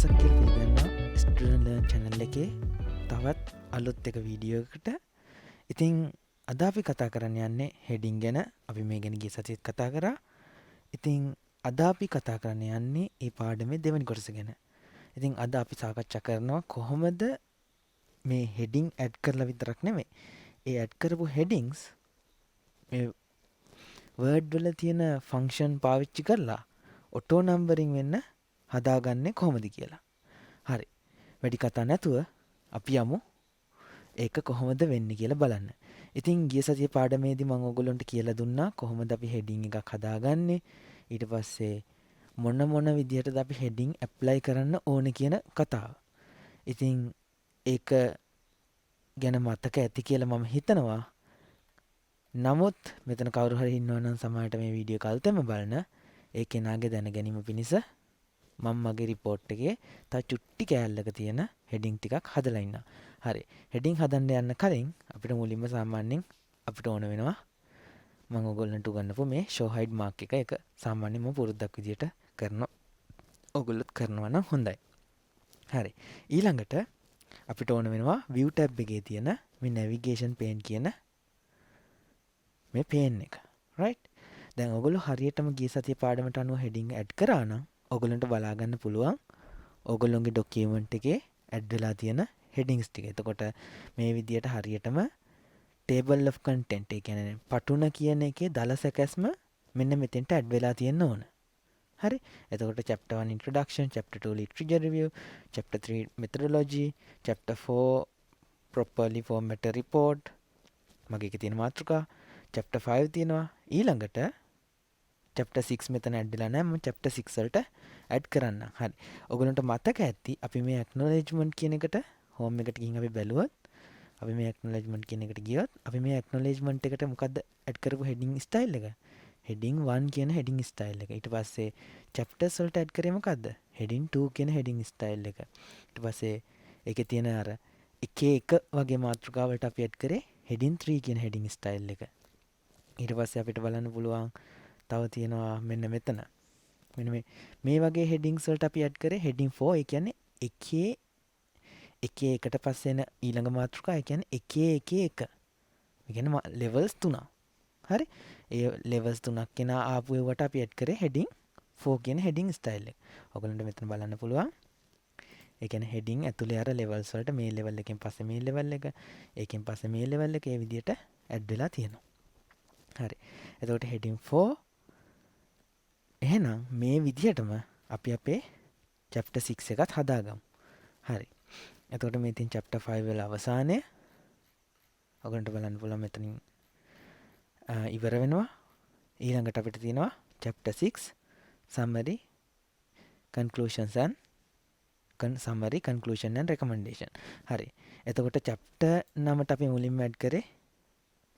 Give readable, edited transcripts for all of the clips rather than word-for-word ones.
දවසක් කියලා පිළිගන්නවා ස්ටුඩන්ට් ලර්න් channel එකේ තවත් අලුත් එක වීඩියෝ එකකට. ඉතින් අද අපි කතා කරන්න යන්නේ heading ගැන. අපි මේ ගැන ගිය සතියේත් කතා කරා. ඉතින් අද අපි කතා කරන්න යන්නේ මේ පාඩමේ දෙවෙනි කොටස ගැන. ඉතින් අද අපි සාකච්ඡා කරනවා කොහොමද මේ heading add කරලා විතරක් නෙමෙයි. ඒ add කරපු headings මේ Word වල තියෙන function පාවිච්චි කරලා auto numbering වෙන්න හදාගන්නේ කොහොමද කියලා. හරි. වැඩි කතා නැතුව අපි යමු ඒක කොහොමද වෙන්නේ කියලා බලන්න. ඉතින් ගිය සතියේ පාඩමේදී මම ඔයගොල්ලන්ට කියලා දුන්නා කොහොමද අපි heading එකක් හදාගන්නේ. ඊට පස්සේ මොන විදිහටද අපි heading apply කරන්න ඕනේ කියන කතාව. ඉතින් ඒක ගැන මතක ඇති කියලා මම හිතනවා. නමුත් මෙතන කවුරු හරි ඉන්නවා නම් සමහරට මේ වීඩියෝ එක අල්තෙම බලන ඒ කෙනාගේ දැන ගැනීම පිණිස මම මගේ report එකේ තව චුට්ටි කෑල්ලක තියෙන heading ටිකක් හදලා ඉන්නවා. හරි. heading හදන්න යන්න කලින් අපිට මුලින්ම සාමාන්‍යයෙන් අපිට ඕන වෙනවා මම ඔයගොල්ලන්ට උගන්වපු මේ show hide mark එක. ඒක සාමාන්‍යයෙන්ම පුරුද්දක් විදියට කරනවා. ඔයගොල්ලොත් කරනවා නම් හොඳයි. හරි. ඊළඟට අපිට ඕන වෙනවා view tab එකේ තියෙන මේ navigation pane කියන මේ pane එක. right? දැන් ඔයගොල්ලෝ හරියටම ගිය සතියේ පාඩමට අනුව heading add කරා නම් ඔයගොල්ලන්ට බලා ගන්න පුළුවන් ඔයගොල්ලෝගේ document එකේ add වෙලා තියෙන headings ටික. එතකොට මේ විදියට හරියටම table of content ඒ කියන්නේ පටුන කියන එකේ දල සැකැස්ම මෙන්න මෙතෙන්ට add වෙලා තියෙන්න ඕන. හරි. එතකොට chapter 1 introduction, chapter 2 literature review, chapter 3 methodology, chapter 4 properly formatted report මගේ එකේ තියෙන මාතෘකා, chapter 5 තියෙනවා. ඊළඟට chapter 6 මෙතන add වෙලා නැහැ. මම chapter 6 වලට add කරන්න. හරි. ඔයගොල්ලන්ට මතක ඇති අපි මේ acknowledgement කියන එකට home එකට ගිහින් අපි බැලුවොත් අපි මේ acknowledgement කියන එකට ගියොත් අපි මේ acknowledgement එකට මොකද්ද add කරපු heading style එක? heading 1 කියන heading style එක. ඊට පස්සේ chapters වලට add කරේ මොකද්ද? heading 2 කියන heading style එක. ඊට පස්සේ ඒකේ තියෙන අර එක වගේ මාතෘකා වලට අපි add කරේ heading 3 කියන heading style එක. ඊට පස්සේ අපිට බලන්න පුළුවන් තව තියෙනවා මෙන්න මෙතන. මෙන්න මේ වගේ headings වලට අපි add කරේ heading 4. ඒ කියන්නේ එකේ එකට පස්සේ එන ඊළඟ මාතෘකා. ඒ කියන්නේ එක. ඒ කියන්නේ levels 3. හරි. ඒ levels 3ක් කෙන ආපු ඒවට අපි add කරේ heading 4 කියන heading style එක. ඔයගොල්ලන්ට මෙතන බලන්න පුළුවන්. ඒ කියන්නේ heading ඇතුලේ අර levels වලට මේ level එකෙන් පස්සේ මේ level එක, ඒකෙන් පස්සේ මේ level එක, ඒ විදිහට add වෙලා තියෙනවා. හරි. එතකොට heading 4 එහෙනම් මේ විදිහටම අපි අපේ chapter 6 එකත් හදාගමු. හරි. එතකොට මේ තියෙන chapter 5 වල අවසානය ඔයගොල්ලන්ට බලන්න පුළුවන් මෙතනින් ඉවර වෙනවා. ඊළඟට අපිට තියෙනවා chapter 6 summary conclusions and summary conclusion and recommendation. හරි. එතකොට chapter 9ට අපි මුලින්ම add කරේ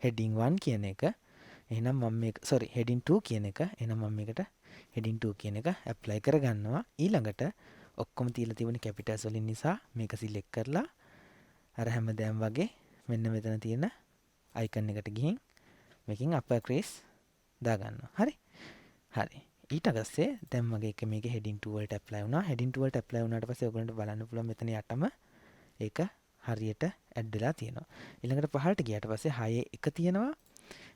heading 1 කියන එක. එහෙනම් මම මේක heading 2 කියන එක. එහෙනම් මම මේකට heading 2 කියන එක apply කරගන්නවා. ඊළඟට ඔක්කොම තියලා තිබුණේ capitals වලින් නිසා මේක select කරලා අර හැමදාම වගේ මෙන්න මෙතන තියෙන icon එකට ගිහින් මේකෙන් upper case දාගන්නවා. හරි. හරි. ඊට පස්සේ දැන් මගේ එක මේකේ heading 2 වලට apply වුණා. heading 2 වලට apply වුණාට පස්සේ ඔයගොල්ලන්ට බලන්න පුළුවන් මෙතන යටම ඒක හරියට add වෙලා තියෙනවා. ඊළඟට පහළට ගියාට පස්සේ 6 එක තියෙනවා.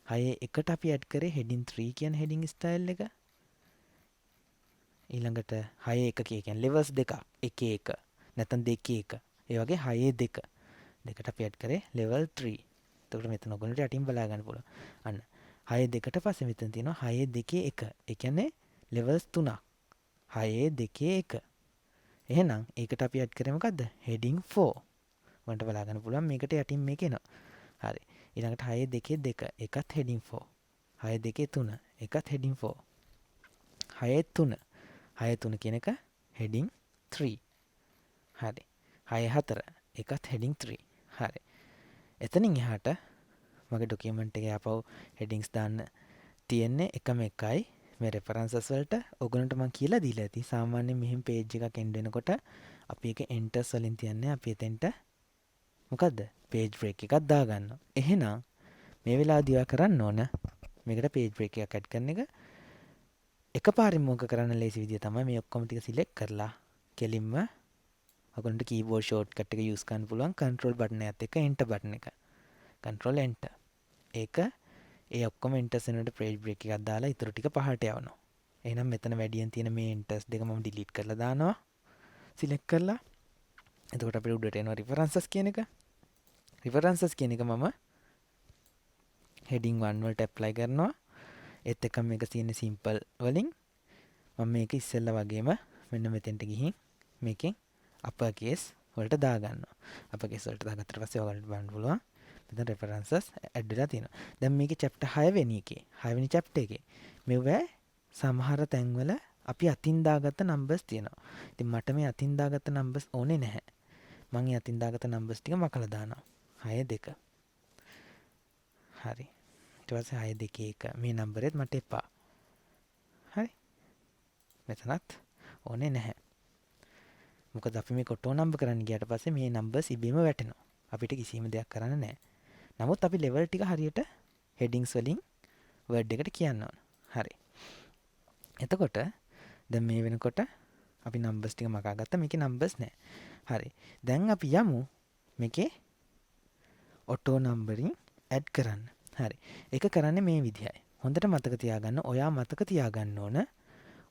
6 එකට අපි add කරේ heading 3 කියන heading style එක. ඊළඟට 6 එක කියන්නේ levels දෙකක්. 1 නැත්නම් 2 ඒ වගේ 6 2 දෙකට අපි add කරේ level 3. එතකොට මෙතන ඔයගොල්ලන්ට යටින් බලා ගන්න පුළුවන්. අන්න 6 2ට පස්සේ මෙතන තියෙනවා 6 2 1. ඒ කියන්නේ levels 3ක්. 6 2 1. එහෙනම් ඒකට අපි add කරේ මොකද්ද? heading 4. ඔයගොල්ලන්ට බලා ගන්න පුළුවන් මේකට යටින් මේක එනවා. හරි. ඊළඟට 6 2 2 එකත් heading 4. 6 2 3 එකත් heading 4. 6 3 6 3 කියන එක heading 3. හරි. 6 4 එකත් heading 3. හරි. එතනින් එහාට මගේ document එකේ ආපහු headings දාන්න තියෙන්නේ එකම එකයි. මේ references වලට ඔයගොල්ලන්ට මම කියලා දීලා ඇති. සාමාන්‍යයෙන් මෙහෙම page එකක් end වෙනකොට අපි ඒක enters වලින් තියන්නේ අපි එතෙන්ට මොකද්ද? page break එකක් දාගන්නවා. එහෙනම් මේ වෙලාවදී ඔයා කරන්න ඕන මේකට page break එකක් add කරන එක. එකපාරින් මොක කරන්න ලේසි විදිය තමයි මේ ඔක්කොම ටික select කරලා කෙලින්ම ඔයගොල්ලන්ට කීබෝඩ් ෂෝට්කට් එක යූස් කරන්න පුළුවන් control button එකත් එක්ක enter button එක. control enter. ඒක ඒ ඔක්කොම enters වෙනකොට page break එකක් දාලා ඊටු ටික පහළට යවනවා. එහෙනම් මෙතන වැඩියෙන් තියෙන මේ enters දෙක මම delete කරලා දානවා. select කරලා. එතකොට අපිට උඩට එනවා references කියන එක. references කියන එක මම heading 1 වලට apply කරනවා. ඒත් එක්ක මේක තියෙන simple වලින් මම මේක ඉස්සෙල්ලා වගේම මෙන්න මෙතෙන්ට ගිහින් මේකෙන් upper case වලට දාගන්නවා. upper case වලට දාගත්තට පස්සේ ඔයගලන්ට බලන්න පුළුවන් මෙතන references add වෙලා තියෙනවා. දැන් මේකේ chapter 6 වෙනි එකේ 6 වෙනි chapter එකේ මෙවැ සමහර තැන්වල අපි අතින් දාගත්ත numbers තියෙනවා. ඉතින් මට මේ අතින් දාගත්ත numbers ඕනේ නැහැ. මම මේ අතින් දාගත්ත numbers ටික මකලා දානවා. 6 2. හරි. ඊට පස්සේ 6 2 1 මේ number එකත් මට එපා. හරි. මෙතනත් ඕනේ නැහැ. මොකද අපි මේ ඔටෝ නම්බර් කරන්න ගියාට පස්සේ මේ නම්බර්ස් ඉබේම වැටෙනවා. අපිට කිසිම දෙයක් කරන්න නැහැ. නමුත් අපි ලෙවල් ටික හරියට headings වලින් word එකට කියන්න ඕන. හරි. එතකොට දැන් මේ වෙනකොට අපි numbers ටික මකා ගත්තා. මේකේ numbers නැහැ. හරි. දැන් අපි යමු මේකේ auto numbering add කරන්න. හරි. ඒක කරන්නේ මේ විදිහයි. හොඳට මතක තියාගන්න. ඔයා මතක තියාගන්න ඕන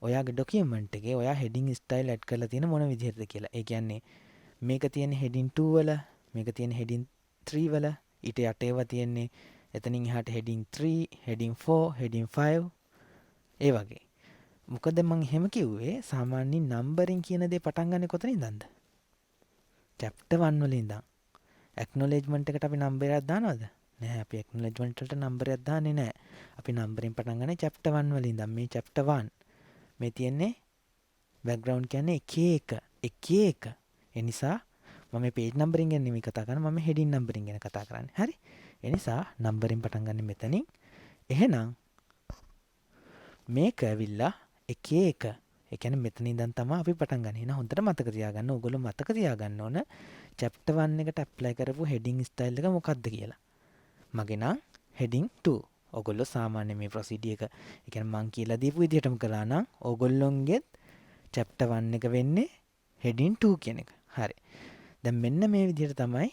ඔයාගේ ડોකියුමන්ට් එකේ ඔයා heading style add කරලා තියෙන මොන විදිහටද කියලා. ඒ කියන්නේ මේක තියෙන heading 2 වල, මේක තියෙන heading 3 වල, ඊට යට ඒවා තියෙන්නේ එතනින් එහාට heading 3, heading 4, heading 5 ඒ වගේ. මොකද මම එහෙම කිව්වේ සාමාන්‍යයෙන් නම්බරින් කියන දේ පටන් ගන්නෙ කොතනින්ද? chapter 1 වල ඉඳන්. acknowledgement එකට අපි නම්බර් එකක් දානවද? නැහැ. අපි acknowledgement වලට නම්බර් එකක් දාන්නේ නැහැ. අපි නම්බරින් පටන් ගන්නේ chapter 1 වල ඉඳන්. මේ chapter 1 මේ තියෙන්නේ background කියන්නේ එක. ඒ නිසා මම මේ page numbering ගැන නෙමෙයි කතා කරන්නේ. මම heading numbering ගැන කතා කරන්නේ. හරි? ඒ නිසා නම්බරින් පටන් ගන්න මෙතනින්. එහෙනම් මේක ඇවිල්ලා එක. ඒ කියන්නේ මෙතන ඉඳන් තමයි අපි පටන් ගන්නේ. එහෙනම් හොඳට මතක තියාගන්න. ඕගොල්ලෝ මතක තියාගන්න ඕන chapter 1 එකට apply කරපු heading style එක මොකක්ද කියලා. මගේ නම් heading 2. ඔගොල්ලෝ සාමාන්‍ය මේ procedure එක ඒ කියන්නේ මං කියලා දීපු විදිහටම කළා නම් ඕගොල්ලොන්ගෙත් chapter 1 එක වෙන්නේ heading 2 කියන එක. හරි. දැන් මෙන්න මේ විදිහට තමයි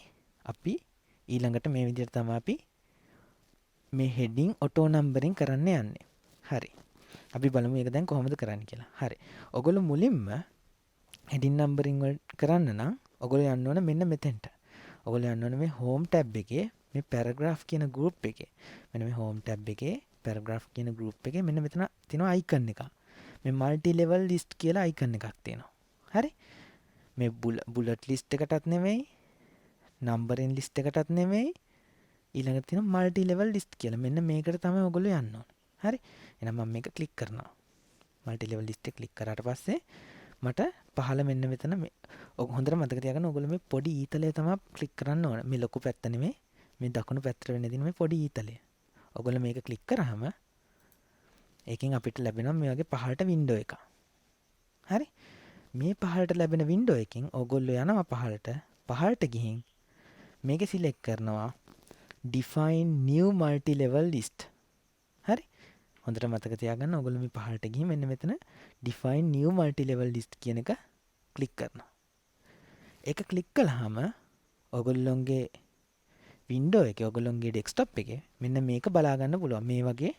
අපි ඊළඟට මේ විදිහට තමයි අපි මේ heading auto numbering කරන්න යන්නේ. හරි. අපි බලමු මේක දැන් කොහොමද කරන්න කියලා. හරි. ඔගොල්ලෝ මුලින්ම heading numbering වල කරන්න නම් ඔගොල්ලෝ යන්න ඕන මෙන්න මෙතෙන්ට. ඔගොල්ලෝ යන්න ඕන මේ home tab එකේ මේ paragraph කියන group එකේ. මෙන්න මේ home tab එකේ paragraph කියන group එකේ මෙන්න මෙතන තියෙනවා icon එකක්. මේ multi level list කියලා icon එකක් තියෙනවා. හරි? මේ bullet list එකටත් නෙමෙයි, numbering list එකටත් නෙමෙයි, ඊළඟට තියෙනවා multi level list කියලා. මෙන්න මේකට තමයි ඔයගොල්ලෝ යන්න ඕන. හරි? එහෙනම් මම මේක ක්ලික් කරනවා. multi level list එක ක්ලික් කරාට පස්සේ මට පහළ මෙන්න මෙතන මේ හොඳට මතක තියාගන්න ඕගොල්ලෝ මේ පොඩි ඊතලය තමයි ක්ලික් කරන්න ඕන. මේ ලොකු පැත්ත නෙමෙයි. මේ දකුණු පැත්තට වෙන්න තියෙන මේ පොඩි ඊතලය. ඔයගොල්ලෝ මේක ක්ලික් කරාම ඒකෙන් අපිට ලැබෙනවා මේ වගේ පහළට වින්ඩෝ එකක්. හරි? මේ පහළට ලැබෙන වින්ඩෝ එකෙන් ඔයගොල්ලෝ යනවා පහළට ගිහින් මේක සිලෙක්ට් කරනවා define new multi level list. හරි? හොඳට මතක තියාගන්න ඔයගොල්ලෝ මේ පහළට ගිහින් මෙන්න මෙතන define new multi level list කියන එක ක්ලික් කරනවා. ඒක ක්ලික් කළාම ඔයගොල්ලොන්ගේ වින්ඩෝ එකේ ඔයගොල්ලොන්ගේ ඩෙස්ක්ටොප් එකේ මෙන්න මේක බලා ගන්න පුළුවන්. මේ වගේ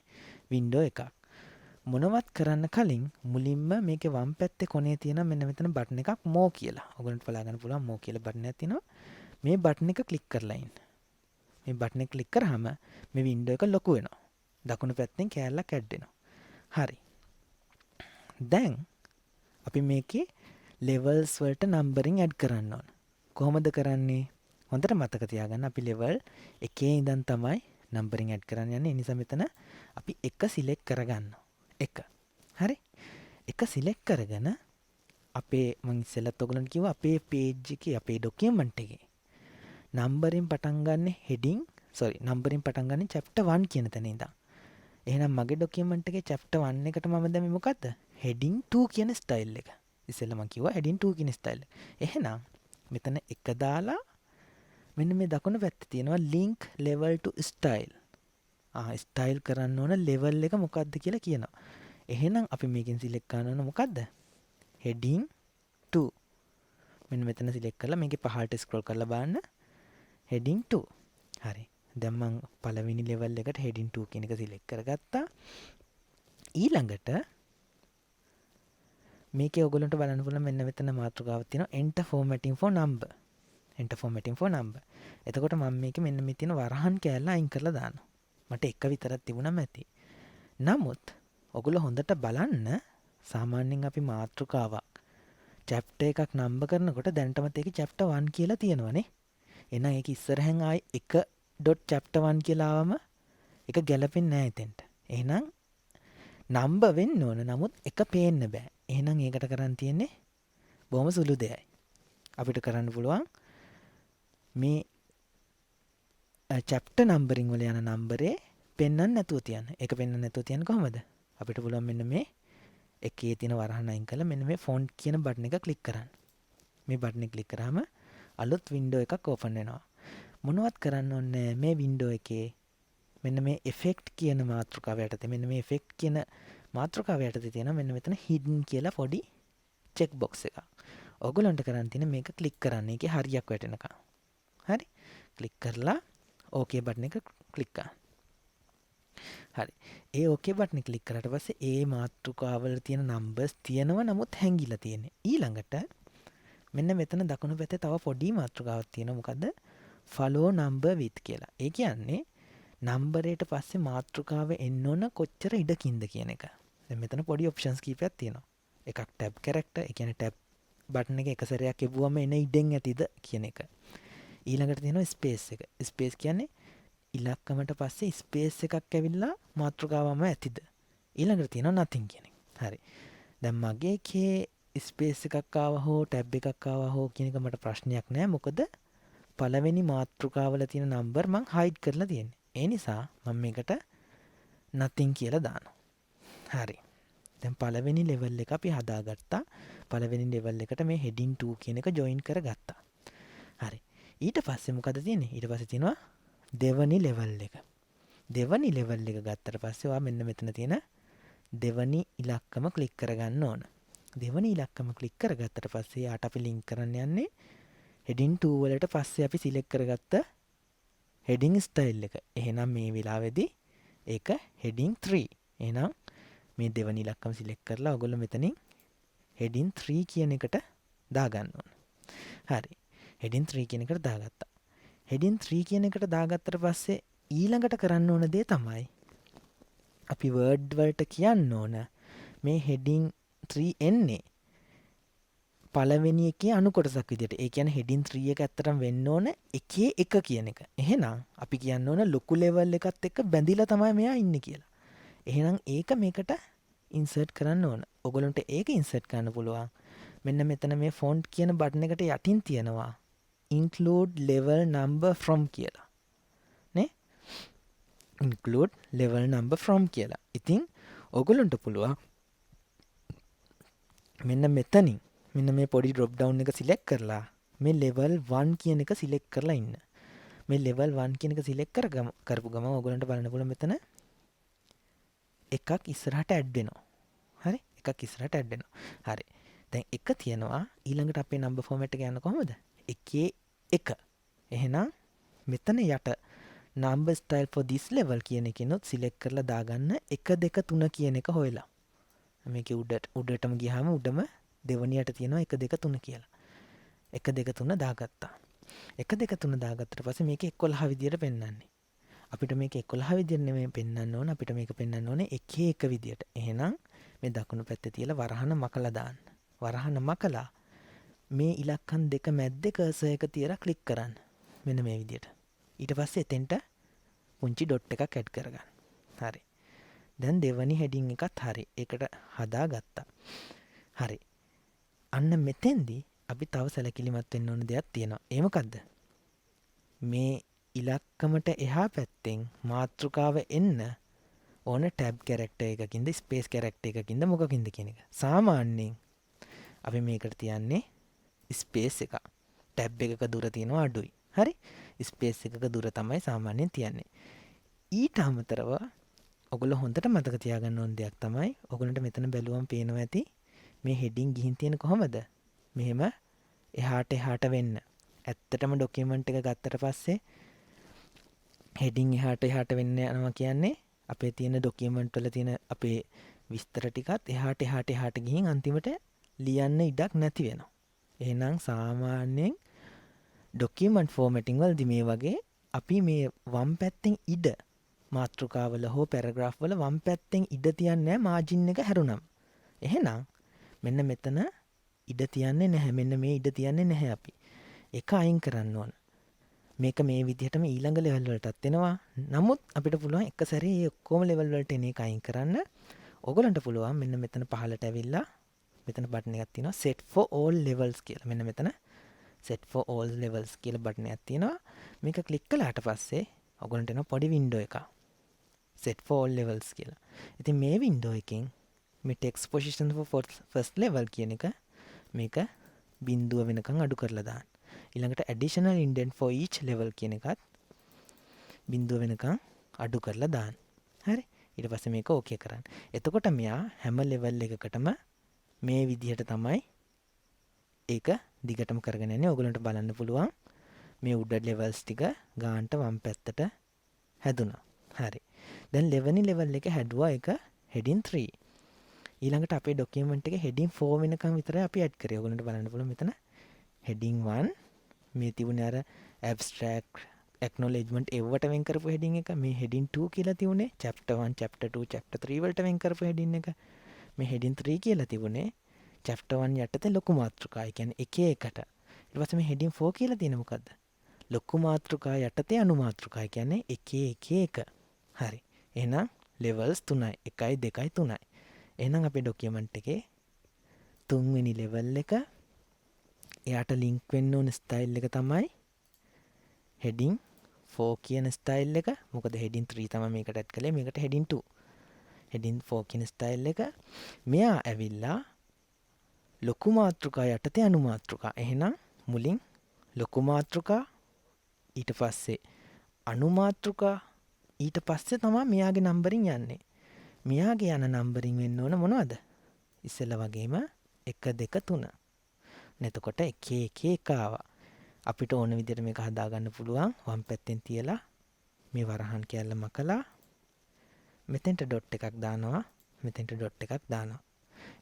වින්ඩෝ එකක්. මොනවත් කරන්න කලින් මුලින්ම මේකේ වම් පැත්තේ කොනේ තියෙන මෙන්න මෙතන බටන් එකක් more කියලා. ඔයගොල්ලන්ට බලා ගන්න පුළුවන් more කියලා බටන් එකක් තියෙනවා. මේ බටන් එක ක්ලික් කරලා ඉන්න. මේ බටන් එක ක්ලික් කරාම මේ වින්ඩෝ එක ලොකු වෙනවා. දකුණු පැත්තෙන් කෑල්ලක් ඇඩ් වෙනවා. හරි. දැන් අපි මේකේ levels වලට numbering add කරන්න ඕන. කොහොමද කරන්නේ? හොඳට මතක තියාගන්න අපි level 1 ඉඳන් තමයි numbering add කරන්න යන්නේ. ඒ නිසා මෙතන අපි 1 select කරගන්නවා. 1. හරි? 1 select කරගෙන අපේ මම ඉස්සෙල්ලත් ඔයගොල්ලන්ට කිව්වා අපේ page එකේ අපේ document එකේ numbering පටන් ගන්න numbering පටන් ගන්න chapter 1 කියන තැන ඉඳන්. එහෙනම් මගේ document එකේ chapter 1 එකට මම දැම්මේ මොකද්ද? heading 2 කියන style එක. ඉස්සෙල්ලා මම කිව්වා heading 2 කියන style එක. එහෙනම් මෙතන 1 දාලා මෙන්න මේ දකුණු පැත්තේ තියෙනවා link level to style. Style කරන්න ඕන level එක මොකක්ද කියලා කියනවා. එහෙනම් අපි මේකෙන් select කරන්න ඕන මොකද්ද? heading 2. මෙන්න මෙතන සිලෙක්ට් කරලා මේකේ පහළට ස්ක්‍රෝල් කරලා බලන්න heading 2. හරි. දැන් මම පළවෙනි level එකට heading 2 කියන එක සිලෙක්ට් කරගත්තා. ඊළඟට මේකේ ඔයගොල්ලන්ට බලන්න පුළුවන් මෙන්න මෙතන මාතෘකාවක් තියෙනවා enter formatting for number. enter formatting for number. එතකොට මම මේකේ මෙන්න මේ තියෙන වරහන් කෑල්ල අයින් කරලා දානවා. මට එක විතරක් තිබුණාම ඇති. නමුත් ඔගොල්ලෝ හොඳට බලන්න සාමාන්‍යයෙන් අපි මාතෘකාවක් chapter එකක් නම්බර් කරනකොට දැනටමත් ඒකේ chapter 1 කියලා තියෙනවනේ. එහෙනම් ඒක ඉස්සරහෙන් ආයි 1.chapter 1 කියලා ආවම ඒක ගැලපෙන්නේ නැහැ එතෙන්ට. එහෙනම් නම්බර් වෙන්න ඕන. නමුත් එක පේන්න බෑ. එහෙනම් ඒකට කරන් තියෙන්නේ බොහොම සුළු දෙයයි. අපිට කරන්න පුළුවන් මේ chapter numbering වල යන නම්බරේ පෙන්වන්න නැතුව තියන්න. ඒක පෙන්වන්න නැතුව තියන්න කොහමද? අපිට පුළුවන් මෙන්න මේ එකේ තියෙන වරහන් අයින් කරලා මෙන්න මේ font කියන බටන් එක ක්ලික් කරන්න. මේ බටන් එක ක්ලික් කරාම අලුත් window එකක් open වෙනවා. මොනවත් කරන්න ඕනේ මේ window එකේ මෙන්න මේ effect කියන මාතෘකාව යටතේ මෙන්න මේ effect කියන මාතෘකාව යටතේ තියෙන මෙන්න මෙතන hidden කියලා පොඩි check box එකක්. ඔයගොල්ලන්ට කරන්න තියෙන මේක ක්ලික් කරන්න. ඒකේ හරියක් වැටෙනකම්. හරි. ක්ලික් කරලා OK බටන් එක ක්ලික් කරන්න. හරි. ඒ OK බටන් එක ක්ලික් කරාට පස්සේ ඒ මාතෘකාවල තියෙන numbers තියෙනවා නමුත් හැංගිලා තියෙන්නේ. ඊළඟට මෙන්න මෙතන දකුණු පැත්තේ තව පොඩි මාතෘකාවක් තියෙනවා. මොකද්ද? follow number with කියලා. ඒ කියන්නේ නම්බරයට පස්සේ මාතෘකාව එන්න ඕන කොච්චර ඉඩකින්ද කියන එක. දැන් මෙතන පොඩි ඔප්ෂන්ස් කීපයක් තියෙනවා. එකක් tab character, ඒ කියන්නේ tab බටන් එක සැරයක් එපුවම එන ඉඩෙන් ඇතිද කියන එක. ඊළඟට තියෙනවා ස්පේස් එක. ස්පේස් කියන්නේ ඉලක්කමට පස්සේ ස්පේස් එකක් ඇවිල්ලා මාතෘකාවම ඇතිද. ඊළඟට තියෙනවා nothing කියන එක. හරි. දැන් මගේ එකේ ස්පේස් එකක් ආවා හෝ tab එකක් ආවා හෝ කියන එක මට ප්‍රශ්නයක් නෑ. මොකද පළවෙනි මාතෘකාවල තියෙන නම්බර් මං හයිඩ් කරලා තියෙන්නේ. ඒ නිසා මම මේකට nothing කියලා දානවා. හරි. දැන් පළවෙනි level එක අපි හදාගත්තා. පළවෙනි level එකට මේ heading 2 කියන එක join කරගත්තා. හරි. ඊට පස්සේ මොකද තියෙන්නේ? ඊට පස්සේ තියෙනවා දෙවනි level එක. දෙවනි level එක ගත්තට පස්සේ ඔයා මෙන්න මෙතන තියෙන දෙවනි ඉලක්කම ක්ලික් කරගන්න ඕන. දෙවනි ඉලක්කම ක්ලික් කරගත්තට පස්සේ යාට අපි link කරන්න යන්නේ heading 2 වලට පස්සේ අපි select කරගත්ත heading style එක. එහෙනම් මේ වෙලාවේදී ඒක heading 3. එහෙනම් මේ දෙවනි ඉලක්කම select කරලා ඔයගොල්ලෝ මෙතනින් heading 3 කියන එකට දාගන්න ඕන. හරි. heading 3 කියන එකට දාගත්තා. heading 3 කියන එකට දාගත්තට පස්සේ ඊළඟට කරන්න ඕන දේ තමයි අපි word වලට කියන්න ඕන මේ heading 3 එන්නේ පළවෙනි එකේ අණු කොටසක් විදියට. ඒ කියන්නේ heading 3 එක ඇත්තටම වෙන්න ඕන එකේ එක කියන එක. එහෙනම් අපි කියන්න ඕන ලොකු level එකත් එක්ක බැඳිලා තමයි මෙයා ඉන්නේ කියලා. එහෙනම් ඒක මේකට insert කරන්න ඕන. ඔයගොල්ලන්ට ඒක insert කරන්න පුළුවන්. මෙන්න මෙතන මේ font කියන බටන් එකට යටින් තියෙනවා include level number from කියලා. නේ? include level number from කියලා. ඉතින් ඔයගොල්ලන්ට පුළුවන් මෙන්න මෙතනින් මෙන්න මේ පොඩි drop down එක select කරලා මේ level 1 කියන එක select කරලා ඉන්න. මේ level 1 කියන එක select කරපු ගමන් ඔයගොල්ලන්ට බලන්න පුළුවන් මෙතන එකක් ඉස්සරහට add වෙනවා. හරි? එකක් ඉස්සරහට add වෙනවා. හරි. දැන් එක තියෙනවා ඊළඟට අපේ number format එක යන්න කොහොමද? එකේ එක. එහෙනම් මෙතන යට number style for this level කියන එකනොත් select කරලා දාගන්න 1 2 3 කියන එක හොයලා. මේකේ උඩටම ගියාම උඩම දෙවනියට තියෙනවා 1 2 3 කියලා. 1 2 3 දාගත්තා. 1 2 3 දාගත්තට පස්සේ මේක 11 විදියට පෙන්වන්නේ. අපිට මේක 11 විදියට නෙමෙයි පෙන්වන්න ඕන. අපිට මේක පෙන්වන්න ඕනේ එකේ එක විදියට. එහෙනම් මේ දකුණු පැත්තේ තියලා වරහන මකලා දාන්න. වරහන මකලා මේ ඉලක්කම් දෙක මැද්දේ කර්සර් එක තියලා ක්ලික් කරන්න. මෙන්න මේ විදියට. ඊට පස්සේ එතෙන්ට පුංචි ඩොට් එකක් ඇඩ් කරගන්න. හරි. දැන් දෙවනි heading එකත් හරි. ඒකට හදාගත්තා. හරි. අන්න මෙතෙන්දී අපි තව සැලකිලිමත් වෙන්න ඕන දෙයක් තියෙනවා. ඒ මොකද්ද? මේ ඉලක්කමට එහා පැත්තෙන් මාතෘකාව එන්න ඕන tab character එකකින්ද space character එකකින්ද මොකකින්ද කියන එක. සාමාන්‍යයෙන් අපි මේකට තියන්නේ space එක. tab එකක දුර තියෙනවා අඩුයි. හරි? space එකක දුර තමයි සාමාන්‍යයෙන් තියන්නේ. ඊට අමතරව ඔගොල්ලෝ හොඳට මතක තියාගන්න ඕන දෙයක් තමයි ඔගොල්ලන්ට මෙතන බැලුවම පේනවා ඇති මේ heading ගිහින් තියෙන කොහමද? මෙහෙම එහාට වෙන්න. ඇත්තටම ඩොකියුමන්ට් එක ගත්තට පස්සේ හෙඩින් එහාට වෙන්න යනවා කියන්නේ අපේ තියෙන ඩොකියුමන්ට් වල තියෙන අපේ විස්තර ටිකත් එහාට ගිහින් අන්තිමට ලියන්න ඉඩක් නැති වෙනවා. එහෙනම් සාමාන්‍යයෙන් ඩොකියුමන්ට් ෆෝමැටිං වලදී මේ වගේ අපි මේ වම් පැත්තෙන් ඉඩ මාතෘකාවල හෝ පැරග්‍රාෆ් වල වම් පැත්තෙන් ඉඩ තියන්නේ මාජින් එක හැරුණම්. එහෙනම් මෙන්න මෙතන ඉඩ තියන්නේ නැහැ. මෙන්න මේ ඉඩ තියන්නේ නැහැ අපි. ඒක අයින් කරන්න ඕන. මේක මේ විදිහටම ඊළඟ ලෙවල් වලටත් එනවා. නමුත් අපිට පුළුවන් එක සැරේ මේ ඔක්කොම ලෙවල් වලට එන එක අයින් කරන්න. ඔයගලන්ට පුළුවන් මෙන්න මෙතන පහළට ඇවිල්ලා මෙතන බටන් එකක් තියෙනවා set for all levels කියලා. මෙන්න මෙතන set for all levels කියලා බටන් එකක් තියෙනවා. මේක ක්ලික් කළාට පස්සේ ඔයගලන්ට එන පොඩි වින්ඩෝ එකක්. set for all levels කියලා. ඉතින් මේ වින්ඩෝ එකෙන් මේ text position for first level කියන එක මේක බිඳුව වෙනකන් අඩු කරලා දාන්න. ඊළඟට additional indent for each level කියන එකත් බිඳුව වෙනකන් අඩු කරලා දාන්න. හරි. ඊට පස්සේ මේක ඕකේ කරන්න. එතකොට මෙයා හැම level එකකටම මේ විදිහට තමයි ඒක දිගටම කරගෙන යන්නේ. ඔයගලන්ට බලන්න පුළුවන් මේ උඩ levels ටික ගානට වම් පැත්තට හැදුනා. හරි. දැන් ලෙවෙනි level එක හැදුවා ඒක heading 3. ඊළඟට අපේ document එකේ heading 4 වෙනකන් විතරයි අපි add කරේ. ඔයගලන්ට බලන්න පුළුවන් මෙතන heading 1 මේ තිබුණේ අර abstract acknowledgement එව්වට වෙන් කරපු heading එක. මේ heading 2 කියලා තිබුණේ chapter 1 chapter 2 chapter 3 වලට වෙන් කරපු heading එක. මේ heading 3 කියලා තිබුණේ chapter 1 යටතේ ලොකු මාතෘකා. ඒ කියන්නේ එක එකට. ඊට පස්සේ මේ heading 4 කියලා තියෙන මොකද්ද? ලොකු මාතෘකා යටතේ අනු මාතෘකා. ඒ කියන්නේ එක. හරි. එහෙනම් levels 3යි. 1යි 2යි 3යි. එහෙනම් අපේ document එකේ තුන්වෙනි level එක එයාට link වෙන්න ඕන style එක තමයි heading 4 කියන style එක. මොකද heading 3 තමයි මේකට add කළේ. මේකට heading 2. heading 4 කියන style එක. මෙයා ඇවිල්ලා ලොකු මාතෘකා යටතේ අනු මාතෘකා. එහෙනම් මුලින් ලොකු මාතෘකා ඊට පස්සේ අනු මාතෘකා ඊට පස්සේ තමයි මෙයාගේ නම්බරින් යන්නේ. මෙයාගේ යන නම්බරින් වෙන්න ඕන මොනවද? ඉස්සෙල්ලා වගේම 1 2 3. එතකොට 1 1 1 ආවා. අපිට ඕන විදිහට මේක හදාගන්න පුළුවන්. වම් පැත්තෙන් තියලා මේ වරහන් කැල්ල මකලා මෙතෙන්ට ඩොට් එකක් දානවා. මෙතෙන්ට ඩොට් එකක් දානවා.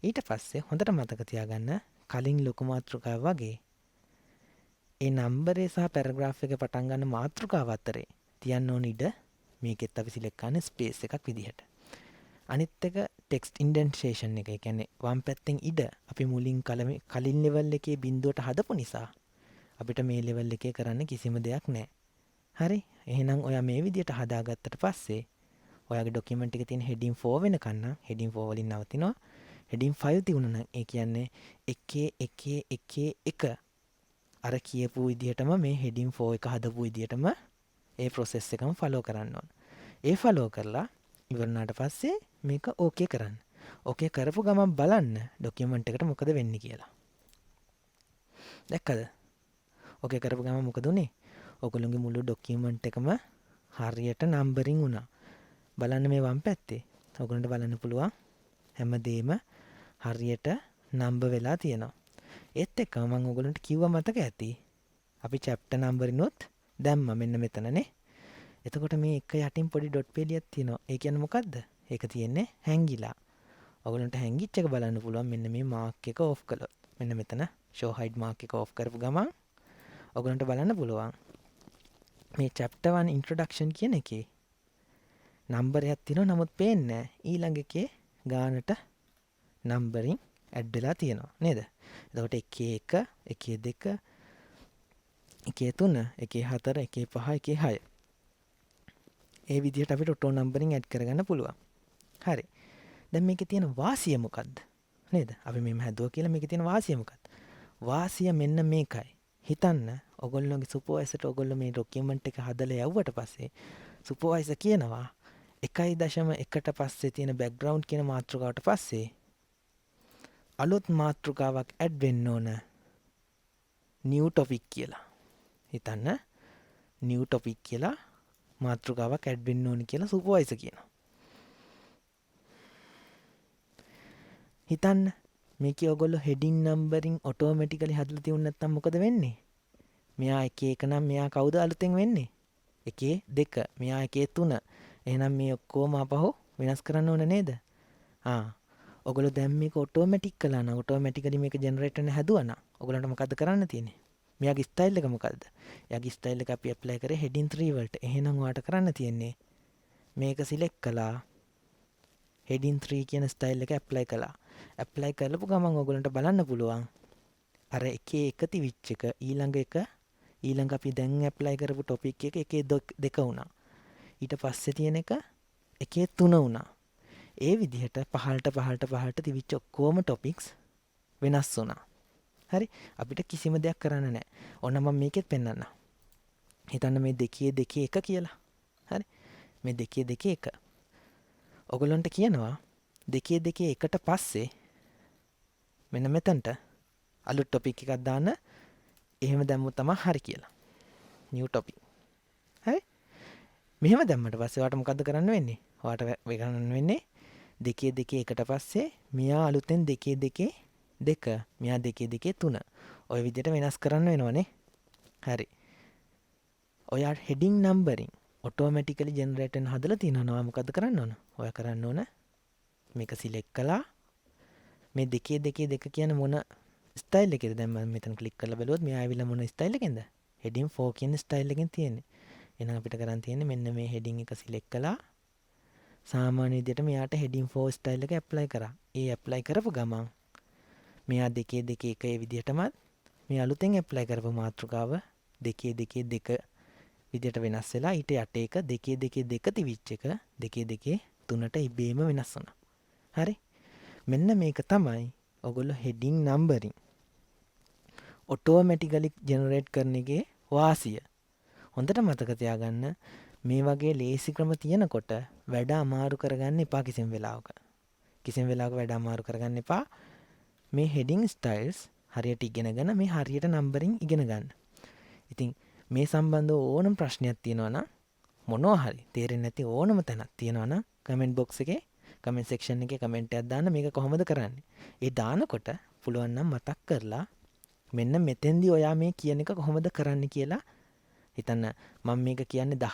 ඊට පස්සේ හොඳට මතක තියාගන්න කලින් ලොකු මාතෘකාව වගේ ඒ නම්බරේ සහ පැරග්‍රාෆ් එක පටන් ගන්න මාතෘකාව අතරේ තියන්න ඕන ඉඩ මේකෙත් අපි සිලෙක්ට් කරන්නේ ස්පේස් එකක් විදිහට. අනිත් එක ටෙක්ස්ට් ඉන්ඩෙන්ටේෂන් එක. ඒ කියන්නේ වම් පැත්තෙන් ඉඩ අපි මුලින් කලින් ලෙවල් එකේ බිඳුවට හදපු නිසා අපිට මේ ලෙවල් එකේ කරන්න කිසිම දෙයක් නැහැ. හරි. එහෙනම් ඔයා මේ විදිහට හදාගත්තට පස්සේ ඔයාගේ ડોකියුමන්ට් එකේ තියෙන heading 4 වෙනකන් නම් heading 4 වලින් නවතිනවා. heading 5 තියුණා නම් ඒ කියන්නේ 1 අර කියපු විදිහටම මේ heading 4 එක හදපු විදිහටම ඒ process එකම follow කරන්න ඕන. ඒ follow කරලා ඉවරනාට පස්සේ මේක okay කරන්න. okay කරපු ගමන් බලන්න ડોකියුමන්ට් එකට මොකද වෙන්නේ කියලා. දැක්කද? okay කරපු ගමන් මොකද උනේ? ඔයගොල්ලෝගේ මුළු ડોකියුමන්ට් එකම හරියට නම්බරින් වුණා. බලන්න මේ වම් පැත්තේ. ඔයගොල්ලන්ට බලන්න පුළුවන් හැමදේම හරියට නම්බර් වෙලා තියෙනවා. ඒත් එක්කම මම ඔයගොල්ලන්ට කිව්වා මතක ඇති. අපි chapter නම්බරිනුත් දැම්මා මෙන්න මෙතනනේ. එතකොට මේ එක යටින් පොඩි ඩොට් පෙළියක් තියෙනවා. ඒ කියන්නේ මොකද්ද? ඒක තියෙන්නේ හැංගිලා. ඔයගොල්ලන්ට හැංගිච්ච එක බලන්න පුළුවන් මෙන්න මේ මාක් එක ඕෆ් කළොත්. මෙන්න මෙතන show hide මාක් එක ඕෆ් කරපු ගමන් ඔයගොල්ලන්ට බලන්න පුළුවන් මේ chapter 1 introduction කියන එකේ නම්බරයක් තියෙනවා නමුත් පේන්නේ නැහැ. ඊළඟ එකේ ගානට නම්බරින් ඇඩ් වෙලා තියෙනවා නේද? එතකොට 1 1 1 2 1 3 1 4 1 5 1 6 ඒ විදිහට අපිට ඔටෝ නම්බරින් ඇඩ් කරගන්න පුළුවන්. හරි. දැන් මේකේ තියෙන වාසිය මොකද්ද? නේද? අපි මෙහෙම හැදුවා කියලා මේකේ තියෙන වාසිය මොකක්ද? වාසිය මෙන්න මේකයි. හිතන්න ඔයගොල්ලෝගේ සුපර්වයිසර්ට ඔයගොල්ලෝ මේ ડોකියුමන්ට් එක හදලා යවුවට පස්සේ සුපර්වයිසර් කියනවා 1.1ට පස්සේ තියෙන බෑග්ග්‍රවුන්ඩ් කියන මාතෘකාවට පස්සේ අලුත් මාතෘකාවක් ඇඩ් වෙන්න ඕන new topic කියලා. හිතන්න new topic කියලා මාතෘකාවක් ඇඩ් වෙන්න ඕන කියලා සුපර්වයිසර් කියනවා. හිතන්න මේකේ ඔයගොල්ලෝ heading numbering automatically හදලා තියුනේ නැත්නම් මොකද වෙන්නේ? මෙයා 1 නම් මෙයා කවුද අලුතෙන් වෙන්නේ? 1 2 මෙයා 1 3. එහෙනම් මේ ඔක්කොම අපහු වෙනස් කරන්න ඕන නේද? ඔගොල්ලෝ දැන් මේක ඔටෝමැටික් කළා නම් ඔටෝමැටිකලි මේක ජෙනරේට් වෙන්න හැදුවා නම් ඔයගොල්ලන්ට මොකද්ද කරන්න තියෙන්නේ? මෙයාගේ ස්ටයිල් එක මොකද්ද? එයාගේ ස්ටයිල් එක අපි ඇප්ලයි කරේ heading 3 වලට. එහෙනම් ඔයාලට කරන්න තියෙන්නේ මේක සිලෙක්ට් කළා. heading 3 කියන ස්ටයිල් එක ඇප්ලයි කළා. ඇප්ලයි කරපු ගමන් ඔයගොල්ලන්ට බලන්න පුළුවන් අර එකේ එක තිවිච් එක ඊළඟ අපි දැන් ඇප්ලයි කරපු ටොපික් එක එකේ දෙක වුණා. ඊට පස්සේ තියෙන එක එකේ 3 වුණා. ඒ විදිහට පහළට තිවිච්ච ඔක්කොම ටොපික්ස් වෙනස් වුණා. හරි? අපිට කිසිම දෙයක් කරන්න නැහැ. ඔන්න මම මේකෙත් පෙන්නන්නම්. හිතන්න මේ දෙකේ එක කියලා. හරි? මේ දෙකේ එක. ඔයගොල්ලන්ට කියනවා දෙකේ එකට පස්සේ මෙන්න මෙතනට අලුත් ටොපික් එකක් දාන්න. එහෙම දැම්මොත් තමයි හරි කියලා. new topic. හරි? මෙහෙම දැම්මට පස්සේ ඔයාලට මොකද්ද කරන්න වෙන්නේ? ඔයාලට කරන්න වෙන්නේ දෙකේ එකට පස්සේ මෙයා අලුතෙන් දෙකේ දෙක මෙයා දෙකේ 3 ඔය විදිහට වෙනස් කරන්න වෙනවනේ. හරි. ඔයා heading numbering automatically generate වෙන හදලා තියෙනවා. මොකද්ද කරන්න ඕන? ඔයා කරන්න ඕන මේක select කළා. මේ දෙකේ දෙක කියන මොන ස්ටයිල් එකේද? දැන් මම මෙතන ක්ලික් කරලා බලුවොත් මෙයා ඇවිල්ලා මොන ස්ටයිල් එකෙන්ද? heading 4 කියන ස්ටයිල් එකෙන් තියෙන්නේ. එහෙනම් අපිට කරන් තියෙන්නේ මෙන්න මේ heading එක select කළා. සාමාන්‍ය විදිහට මෙයාට heading 4 ස්ටයිල් එක ඇප්ලයි කරා. ඒ ඇප්ලයි කරපු ගමන් මෙයා දෙකේ එක ඒ විදිහටමත් මේ අලුතෙන් ඇප්ලයි කරපු මාතෘකාව දෙකේ දෙක විදිහට වෙනස් වෙලා ඊට යට එක දෙකේ තිවිච් එක දෙකේ 3ට ඉබේම වෙනස් වුණා. හරි? මෙන්න මේක තමයි ඔයගොල්ලෝ heading numbering automatically generate කරන එකේ වාසිය. හොඳට මතක තියාගන්න මේ වගේ ලේසි ක්‍රම තියෙනකොට වැඩ අමාරු කරගන්න එපා කිසිම වෙලාවක. වැඩ අමාරු කරගන්න එපා. මේ heading styles හරියට ඉගෙනගෙන මේ හරියට numbering ඉගෙන ගන්න. ඉතින් මේ සම්බන්ධව ඕනම ප්‍රශ්නයක් තියෙනවා නම් මොනවා හරි තේරෙන්නේ නැති ඕනම තැනක් තියෙනවා නම් comment box එකේ comment section එකේ comment එකක් දාන්න මේක කොහොමද කරන්නේ. ඒ දානකොට පුළුවන් නම් මතක් කරලා මෙන්න මෙතෙන්දී ඔයා මේ කියන එක කොහොමද කරන්න කියලා හිතන්න. මම මේක කියන්නේ 10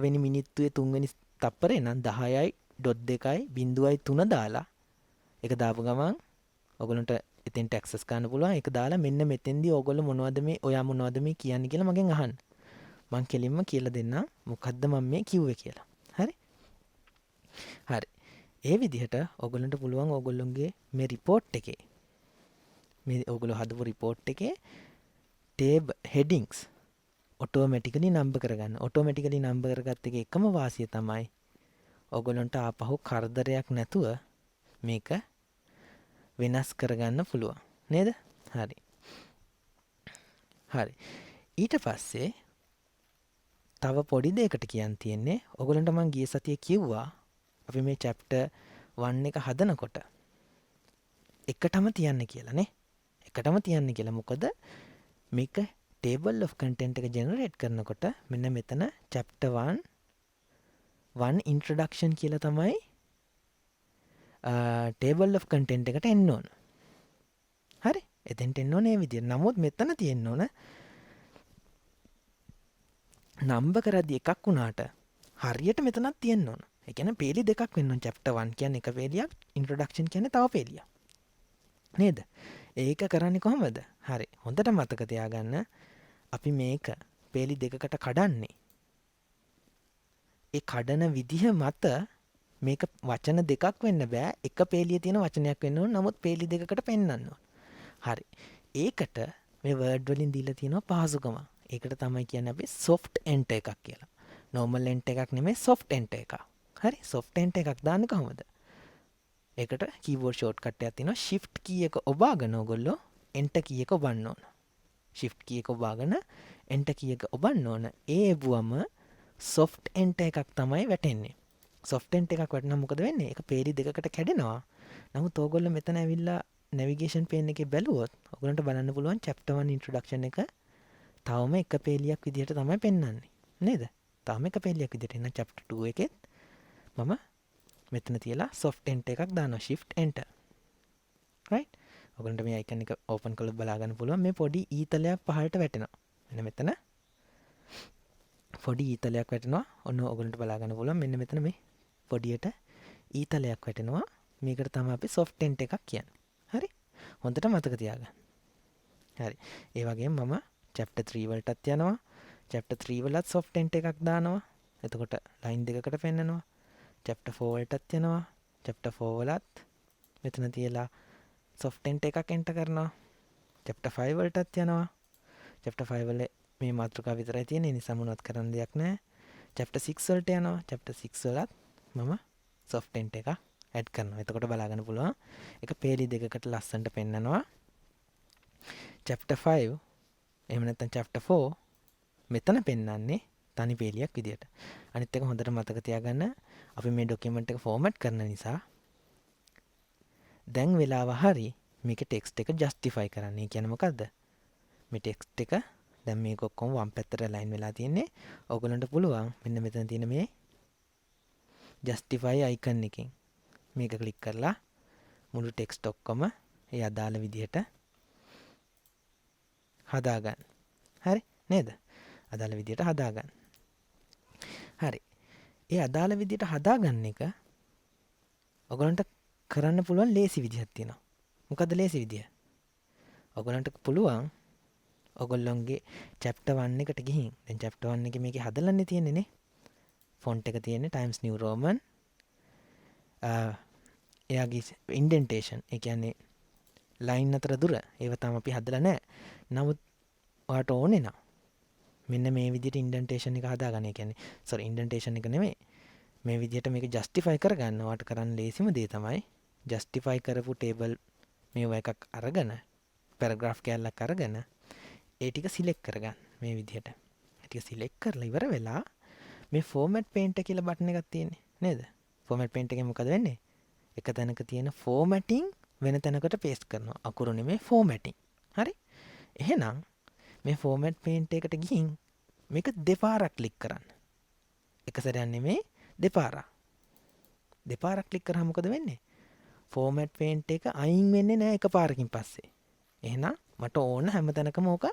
වෙනි මිනිත්තුවේ 3 වෙනි තප්පරේ නම් 10.2.3 දාලා ඒක දාපු ගමන් ඔයගොල්ලන්ට එතෙන්ට ඇක්සස් ගන්න පුළුවන්. ඒක දාලා මෙන්න මෙතෙන්දී ඔයගොල්ලෝ ඔයා මොනවද මේ කියන්නේ කියලා මගෙන් අහන්න. මං කෙලින්ම කියලා දෙන්නම් මොකද්ද මම මේ කිව්වේ කියලා. හරි? හරි. ඒ විදිහට ඔයගොල්ලන්ට පුළුවන් ඔයගොල්ලොන්ගේ මේ report එකේ මේ ඔයගොල්ලෝ හදපු report එකේ headings automatically number කරගන්න. automatically number කරගත්ත එකේ එකම වාසිය තමයි ඔයගොල්ලන්ට ආපහු කරදරයක් නැතුව මේක වෙනස් කරගන්න පුළුවන්. නේද? හරි. ඊට පස්සේ තව පොඩි දෙයකට කියන්න තියෙන්නේ ඔයගොල්ලන්ට මම ගිය සතියේ කිව්වා අපි මේ chapter 1 එක හදනකොට එකටම තියන්න කියලා නේ. එකටම තියන්න කියලා. මොකද මේක table of content එක generate කරනකොට මෙන්න මෙතන chapter 1 introduction කියලා තමයි table of content එකට එන්න ඕන. හරි? එතෙන්ට එන්න ඕනේ මේ විදිහට. නමුත් මෙතන තියෙන්න ඕන නම්බර් කරද්දි එකක් වුණාට හරියට මෙතනක් තියෙන්න ඕන. ඒ කියන්නේ පේලි දෙකක් වෙන්න ඕන. chapter 1 කියන්නේ එක පේලියක්, introduction කියන්නේ තව පේලියක්. නේද? ඒක කරන්නේ කොහොමද? හරි. හොඳට මතක තියාගන්න. අපි මේක පේලි දෙකකට කඩන්නේ. ඒ කඩන විදිහ මත මේක වචන දෙකක් වෙන්න බෑ. එක පේලියේ තියෙන වචනයක් වෙන්න ඕන. නමුත් පේලි දෙකකට පෙන්වන්න ඕන. හරි. ඒකට මේ වර්ඩ් වලින් දීලා තියෙනවා පහසුකම. ඒකට තමයි කියන්නේ අපි soft enter එකක් කියලා. normal enter එකක් නෙමෙයි soft enter එකක්. හරි? soft enter එකක් දාන්නේ කොහොමද? ඒකට keyboard shortcut එකක් තියෙනවා. shift key එක ඔබාගෙන ඔයගොල්ලෝ enter key එක ඔබන්න ඕන. shift key එක ඔබාගෙන enter key එක ඔබන්න ඕන. ඒ එබුවම soft enter එකක් තමයි වැටෙන්නේ. soft enter එකක් වැටෙනවා මොකද වෙන්නේ? ඒක පේලි දෙකකට කැඩෙනවා. නමුත් ඕගොල්ලෝ මෙතන ඇවිල්ලා navigation pane එකේ බැලුවොත් ඔයගොල්ලන්ට බලන්න පුළුවන් chapter 1 introduction එක තවම එක පේලියක් විදිහට තමයි පෙන්වන්නේ. නේද? තාම එක පේලියක් විදිහට. එහෙනම් chapter 2 එකෙත් මම මෙතන තියලා soft enter එකක් දානවා. shift enter. right? ඔයගලන්ට මේ icon එක open කරලා බලා ගන්න පුළුවන්. මේ පොඩි ඊතලයක් පහළට වැටෙනවා. මෙන්න මෙතන පොඩි ඊතලයක් වැටෙනවා. ඔන්න ඔයගලන්ට බලා ගන්න පුළුවන්. මෙන්න මෙතන මේ පොඩියට ඊතලයක් වැටෙනවා. මේකට තමයි අපි soft tent එකක් කියන්නේ. හරි? හොඳට මතක තියාගන්න. හරි. ඒ වගේම මම chapter 3 වලටත් යනවා. chapter 3 වලත් soft tent එකක් දානවා. එතකොට line දෙකකට පෙන්නනවා. chapter 4 වලටත් යනවා. chapter 4 වලත් මෙතන තියලා soft tent එකක් enter කරනවා. chapter 5 වලටත් යනවා. chapter 5 වල මේ මාතෘකාව විතරයි තියෙන්නේ. ඒ නිසා මොනවත් කරන්න දෙයක් නැහැ. chapter 6 වලට යනවා. chapter 6 වලත් මම soft tent එක add කරනවා. එතකොට බලා ගන්න පුළුවන්. ඒක පේලි දෙකකට ලස්සනට පෙන්නනවා. chapter 5 එහෙම නැත්නම් chapter 4 මෙතන පෙන්වන්නේ තනි පේලියක් විදියට. අනිත් එක හොඳට මතක තියාගන්න අපි මේ ડોකියුමන්ට් එක ෆෝමැට් කරන නිසා දැන් වෙලාව හරි මේක ටෙක්ස්ට් එක ජස්ටිෆයි කරන්න. ඒ කියන්නේ මොකද්ද? මේ ටෙක්ස්ට් එක දැන් මේක ඔක්කොම වම් පැත්තට ලයින් වෙලා තියෙන්නේ. ඔයගලන්ට පුළුවන් මෙන්න මෙතන තියෙන මේ ජස්ටිෆයි අයිකන් එකෙන් මේක ක්ලික් කරලා මුළු ටෙක්ස්ට් ඔක්කොම ඒ අදාළ විදිහට හදාගන්න. හරි නේද? අදාළ විදිහට හදාගන්න. හරි. ඒ අදාළ විදිහට හදාගන්න එක ඔයගලන්ට කරන්න පුළුවන් ලේසි විදිහක් තියෙනවා. මොකද්ද ලේසි විදිය? ඔයගලන්ට පුළුවන් ඔයගොල්ලොන්ගේ chapter 1 එකට ගිහින් දැන් chapter 1 එකේ මේකේ හදලානේ තියෙන්නේ නේ. font එක තියෙන්නේ Times New Roman. එයාගේ indentation ඒ කියන්නේ line අතර දුර ඒව තාම අපි හදලා නැහැ. නමුත් ඔයාට ඕනේ නම් මෙන්න මේ විදිහට indentation එක හදාගන්න. ඒ කියන්නේ sorry indentation එක නෙමෙයි. මේ විදිහට මේක justify කරගන්න ඔයාට කරන්න ලේසිම දේ තමයි justify කරපු table මේව එකක් අරගෙන paragraph කැලලක් අරගෙන ඒ ටික select කරගන්න මේ විදිහට. ඒ ටික select කරලා ඉවර වෙලා මේ format paint කියලා බටන් එකක් තියෙන්නේ නේද? format paint එකෙන් මොකද වෙන්නේ? එක තැනක තියෙන formatting වෙන තැනකට paste කරනවා. අකුරු නෙමෙයි formatting. හරි? එහෙනම් මේ format paint එකට ගිහින් මේක දෙපාරක් ක්ලික් කරන්න. එක සැරයක් නෙමෙයි දෙපාරක්. දෙපාරක් ක්ලික් කරාම මොකද වෙන්නේ? format paint එක අයින් වෙන්නේ නැහැ එකපාරකින් පස්සේ. එහෙනම් මට ඕන හැම තැනකම ඕක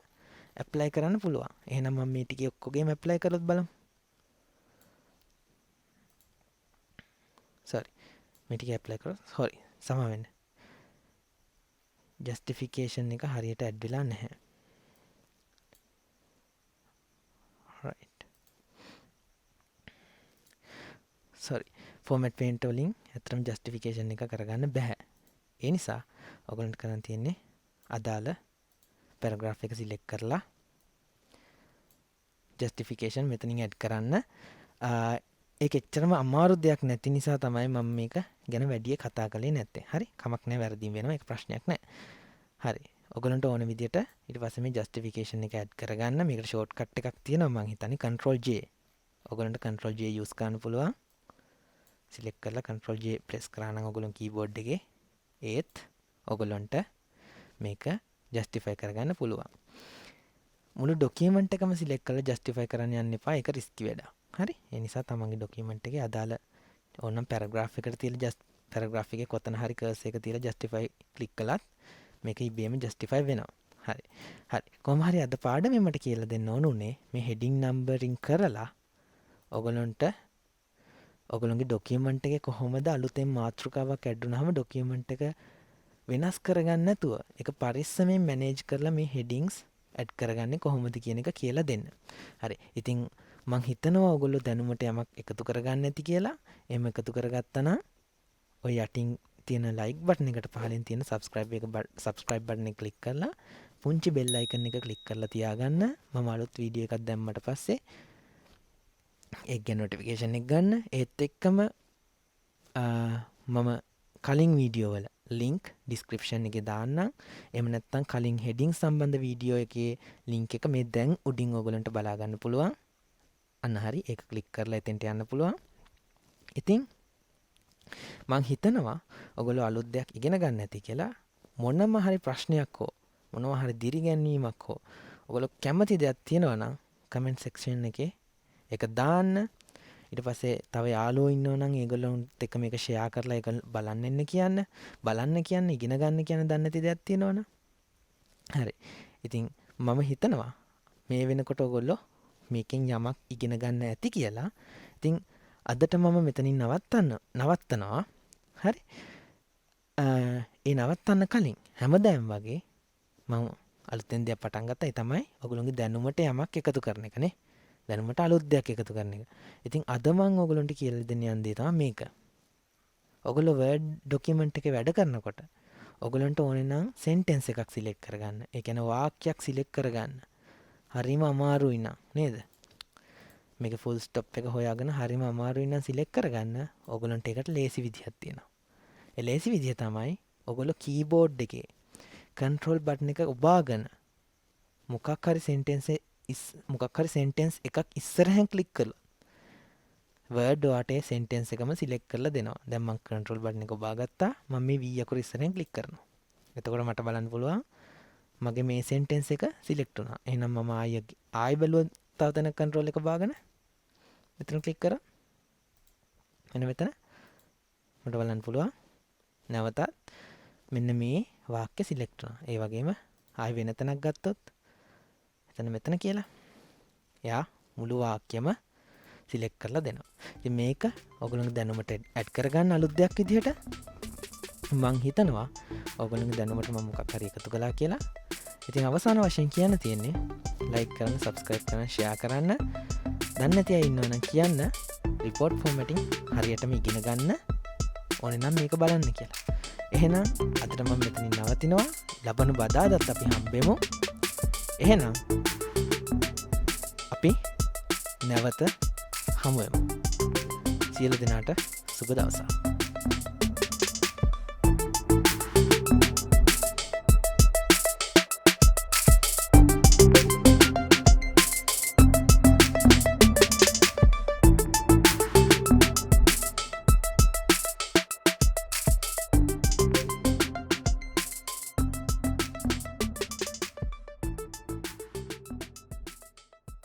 apply කරන්න පුළුවන්. එහෙනම් මම මේ ටිකේ ඔක්කොගේම apply කරලොත් බලමු. sorry. මේ ටික apply කරොත් sorry. සමා වෙන්න. justification එක හරියට add වෙලා නැහැ. right. sorry. format paint වලින් ඇත්තටම justification එක කරගන්න බෑ. ඒ නිසා ඔයගොල්ලන්ට කරන්න තියෙන්නේ අදාළ paragraph එක select කරලා justification මෙතනින් add කරන්න. ඒක එච්චරම අමාරු දෙයක් නැති නිසා තමයි මම මේක ගැන වැඩි කතා කළේ නැත්තේ. හරි? කමක් නැහැ වැරදිම වෙනවා. ඒක ප්‍රශ්නයක් නැහැ. හරි. ඔයගොල්ලන්ට ඕන විදිහට ඊට පස්සේ මේ justification එක add කරගන්න. මේකට shortcut එකක් තියෙනවා මම හිතන්නේ control J. ඔයගොල්ලන්ට control J use කරන්න පුළුවන්. select කරලා control J press කරා නම් ඔයගොල්ලන් keyboard එකේ ඒත් ඔයගොල්ලන්ට මේක justify කරගන්න පුළුවන්. මුළු document එකම select කරලා justify කරන්න යන්න එපා. ඒක risky වැඩක්. හරි? ඒ නිසා තමන්ගේ document එකේ අදාළ ඕනනම් paragraph එකට තියලා just paragraph එකේ කොතන හරි cursor එක තියලා justify click කළත් මේක ඉබේම justify වෙනවා. හරි. හරි. කොහොම හරි අද පාඩමේ මට කියලා දෙන්න ඕනුනේ මේ heading numbering කරලා ඔයගොල්ලන්ට ඔයගොල්ලන්ගේ document එකේ කොහොමද අලුතෙන් මාතෘකාවක් add වුනහම document එක වෙනස් කරගන්න නැතුව ඒක පරිස්සමෙන් manage කරලා මේ headings add කරගන්නේ කොහොමද කියන එක කියලා දෙන්න. හරි. ඉතින් මං හිතනවා ඔයගොල්ලෝ දැනුමට යමක් එකතු කරගන්න ඇති කියලා. එහෙම එකතු කරගත්තා නම් ඔය යටින් තියෙන like button එකට පහලින් තියෙන subscribe button එක click කරලා පුංචි bell icon එක click කරලා තියාගන්න. මම අලුත් වීඩියෝ එකක් දැම්මට පස්සේ ඒක ගැන notification එක ගන්න. ඒත් එක්කම මම කලින් වීඩියෝ වල link description එකේ දාන්නම්. එහෙම නැත්නම් කලින් heading සම්බන්ධ වීඩියෝ එකේ link එක මේ දැන් උඩින් ඔයගලන්ට බලා ගන්න පුළුවන්. අන්න හරි ඒක ක්ලික් කරලා එතෙන්ට යන්න පුළුවන්. ඉතින් මං හිතනවා ඔයගොල්ලෝ අලුත් දෙයක් ඉගෙන ගන්න ඇති කියලා. මොනම හරි ප්‍රශ්නයක් හෝ මොනවා හරි දිරිගැන්වීමක් හෝ ඔයගොල්ලෝ කැමති දෙයක් තියෙනවා නම් comment section එකේ ඒක දාන්න. ඊට පස්සේ තව යාළුවෝ ඉන්නෝ නම් ඒගොල්ලොන්ට එක මේක ෂෙයා කරලා ඒක බලන්න එන්න කියන්න. බලන්න කියන්නේ ඉගෙන ගන්න කියන දන්නේ නැති දෙයක් තියෙනවනේ. හරි. ඉතින් මම හිතනවා මේ වෙනකොට ඔයගොල්ලෝ මේකෙන් යමක් ඉගෙන ගන්න ඇති කියලා. ඉතින් අදට මම මෙතනින් නවත්තනවා. හරි. ඒ නවත්තන්න කලින් හැමදාම වගේ මම අලුතෙන් දෙයක් පටන් ගත්තා. ඒ තමයි ඔයගොල්ලෝගේ දැනුමට යමක් එකතු කරන එක නේ. දැනුමට අලුත් දෙයක් එකතු කරන එක. ඉතින් අද මම ඔයගොල්ලන්ට කියලා දෙන්න යන දේ තමයි මේක. ඔයගොල්ලෝ Word document එකේ වැඩ කරනකොට ඔයගොල්ලන්ට ඕනේ නම් sentence එකක් select කරගන්න. ඒ කියන්නේ වාක්‍යයක් select කරගන්න. හරිම අමාරුයි නේද? මේක full stop එක හොයාගෙන හරිම අමාරුයි නම් select කරගන්න. ඔයගොල්ලන්ට ඒකට ලේසි විදිහක් තියෙනවා. ඒ ලේසි විදිහ තමයි ඔයගොල්ලෝ keyboard එකේ control button එක ඔබාගෙන මොකක් හරි sentence එකක් ඉස්සරහෙන් click කරලා Word ඔයාට sentence එකම select කරලා දෙනවා. දැන් මම control button එක ඔබාගත්තා. මම මේ V අකුර ඉස්සරහෙන් click කරනවා. එතකොට මට බලන්න පුළුවන් මගේ මේ sentence එක select වුණා. එහෙනම් මම ආයෙ බැලුවොත් තව තැනක control එක ඔබාගෙන මෙතන click කරා. මෙන්න මෙතන මට බලන්න පුළුවන් නැවතත් මෙන්න මේ වාක්‍ය select වුණා. ඒ වගේම ආයෙ වෙන තැනක් ගත්තොත් මෙතන කියලා යා මුළු වාක්‍යම select කරලා දෙනවා. ඉතින් මේක ඔයගොල්ලෝගේ දැනුමට add කරගන්න අලුත් දෙයක් විදිහට මම හිතනවා ඔයගොල්ලෝගේ දැනුමට මම මොකක් හරි එකතු කළා කියලා. ඉතින් අවසාන වශයෙන් කියන්න තියෙන්නේ like කරන්න, subscribe කරන්න, share කරන්න. දන්නේ නැති අය ඉන්නවනම් කියන්න report formatting හරියටම ඉගෙන ගන්න ඕනේ නම් මේක බලන්න කියලා. එහෙනම් අදට මම මෙතනින් නවතිනවා. ලබන බදාදත් අපි හම්බෙමු. එහෙනම් අපි නැවත හමුවෙමු. සියලු දෙනාට සුබ දවසක්.